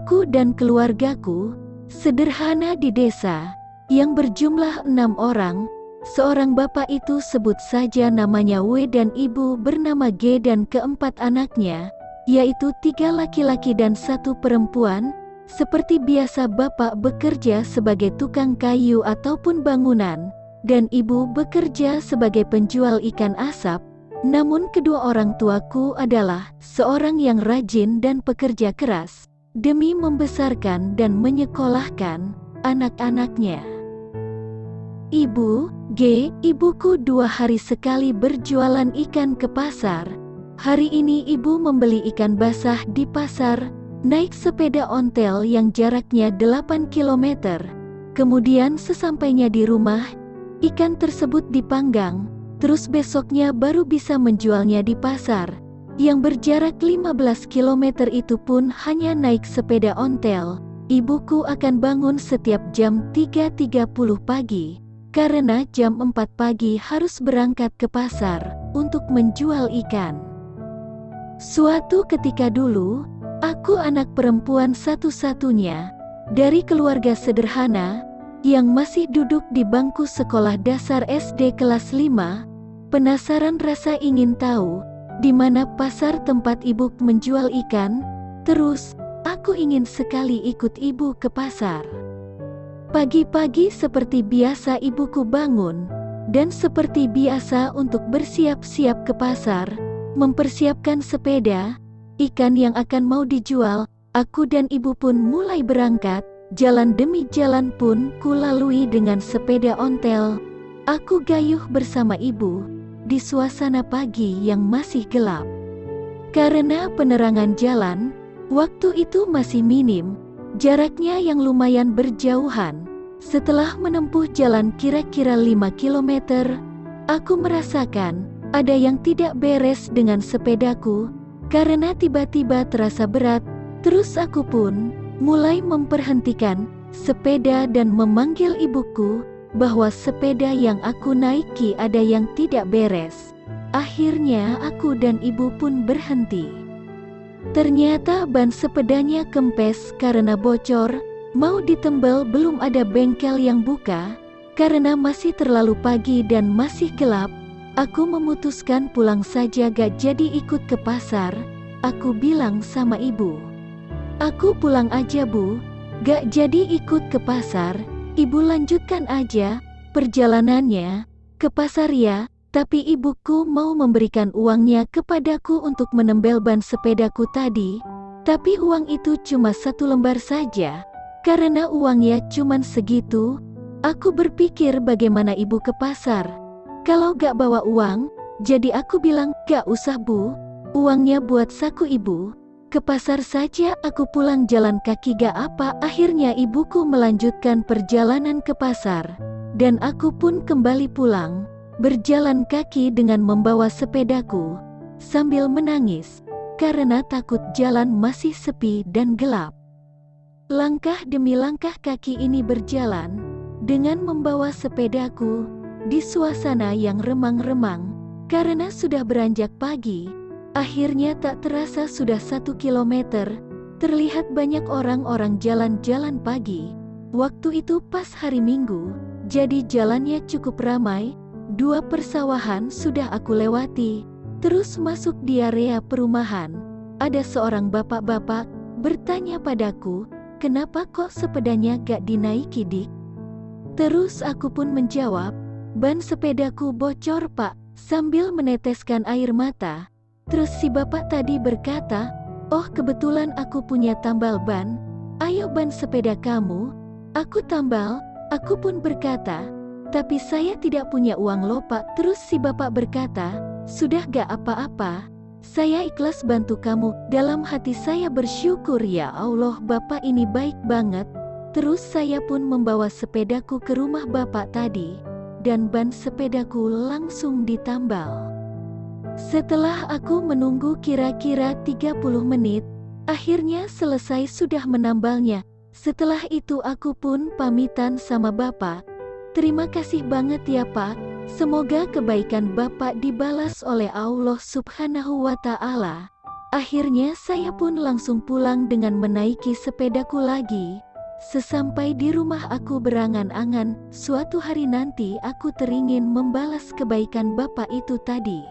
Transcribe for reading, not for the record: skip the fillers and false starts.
Aku dan keluargaku sederhana di desa yang berjumlah 6 orang. Seorang bapak itu sebut saja namanya W dan ibu bernama G dan keempat anaknya, yaitu 3 laki-laki dan 1 perempuan. Seperti biasa bapak bekerja sebagai tukang kayu ataupun bangunan, dan ibu bekerja sebagai penjual ikan asap. Namun kedua orang tuaku adalah seorang yang rajin dan pekerja keras demi membesarkan dan menyekolahkan anak-anaknya. Ibu, G, ibuku 2 hari sekali berjualan ikan ke pasar. Hari ini ibu membeli ikan basah di pasar, naik sepeda ontel yang jaraknya 8 km. Kemudian sesampainya di rumah, ikan tersebut dipanggang, terus besoknya baru bisa menjualnya di pasar. Yang berjarak 15 km itu pun hanya naik sepeda ontel. Ibuku akan bangun setiap jam 3.30 pagi. Karena jam 4 pagi harus berangkat ke pasar untuk menjual ikan. Suatu ketika dulu, aku anak perempuan satu-satunya dari keluarga sederhana yang masih duduk di bangku sekolah dasar SD kelas 5. Penasaran rasa ingin tahu di mana pasar tempat ibu menjual ikan. Terus, aku ingin sekali ikut ibu ke pasar. Pagi-pagi seperti biasa ibuku bangun, dan seperti biasa untuk bersiap-siap ke pasar, mempersiapkan sepeda, ikan yang akan mau dijual. Aku dan ibu pun mulai berangkat, jalan demi jalan pun kulalui dengan sepeda ontel. Aku gayuh bersama ibu, di suasana pagi yang masih gelap. Karena penerangan jalan, waktu itu masih minim, jaraknya yang lumayan berjauhan. Setelah menempuh jalan kira-kira 5 km, aku merasakan ada yang tidak beres dengan sepedaku, karena tiba-tiba terasa berat. Terus aku pun mulai memperhentikan sepeda dan memanggil ibuku bahwa sepeda yang aku naiki ada yang tidak beres. Akhirnya aku dan ibu pun berhenti. Ternyata ban sepedanya kempes karena bocor. Mau ditembel belum ada bengkel yang buka. Karena masih terlalu pagi dan masih gelap, aku memutuskan pulang saja, gak jadi ikut ke pasar. Aku bilang sama ibu, aku pulang aja bu, gak jadi ikut ke pasar. Ibu lanjutkan aja perjalanannya ke pasar ya. Tapi ibuku mau memberikan uangnya kepadaku untuk menembel ban sepedaku tadi. Tapi uang itu cuma 1 lembar saja. Karena uangnya cuma segitu, aku berpikir bagaimana ibu ke pasar kalau gak bawa uang. Jadi aku bilang, gak usah bu, uangnya buat saku ibu. Ke pasar saja, aku pulang jalan kaki gak apa. Akhirnya ibuku melanjutkan perjalanan ke pasar, dan aku pun kembali pulang, berjalan kaki dengan membawa sepedaku, sambil menangis, karena takut jalan masih sepi dan gelap. Langkah demi langkah kaki ini berjalan, dengan membawa sepedaku, di suasana yang remang-remang, karena sudah beranjak pagi. Akhirnya tak terasa sudah 1 kilometer, terlihat banyak orang-orang jalan-jalan pagi. Waktu itu pas hari Minggu, jadi jalannya cukup ramai. 2 persawahan sudah aku lewati, terus masuk di area perumahan. Ada seorang bapak-bapak bertanya padaku, kenapa kok sepedanya gak dinaiki dik? Terus aku pun menjawab, ban sepedaku bocor pak, sambil meneteskan air mata. Terus si bapak tadi berkata, oh kebetulan aku punya tambal ban, ayo ban sepeda kamu, aku tambal. Aku pun berkata, tapi saya tidak punya uang loh pak. Terus si bapak berkata, sudah gak apa-apa, saya ikhlas bantu kamu. Dalam hati saya bersyukur, ya Allah bapak ini baik banget. Terus saya pun membawa sepedaku ke rumah bapak tadi, dan ban sepedaku langsung ditambal. Setelah aku menunggu kira-kira 30 menit, akhirnya selesai sudah menambalnya. Setelah itu aku pun pamitan sama bapak. Terima kasih banget ya pak, semoga kebaikan bapak dibalas oleh Allah subhanahu wa ta'ala. Akhirnya saya pun langsung pulang dengan menaiki sepedaku lagi. Sesampai di rumah aku berangan-angan, suatu hari nanti aku teringin membalas kebaikan bapak itu tadi.